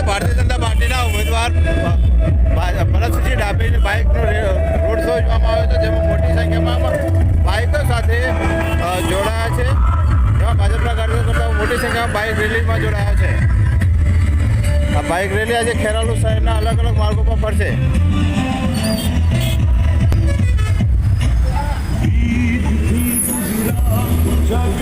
ભારતીય જનતા પાર્ટીના ઉમેદવાર Bharatsinh ડાભીની બાઇકનો road show યોજવામાં આવ્યો છે, જેમાં મોટી સંખ્યામાં બાઇકો સાથે જોડાયા છે, જેમાં ભાજપના કાર્યકર્તાઓ મોટી સંખ્યામાં બાઇક રેલીમાં જોડાયા છે. આ બાઇક રેલી આજે ખેરાલુ શહેરના અલગ અલગ માર્ગો પર ફરશે. જગ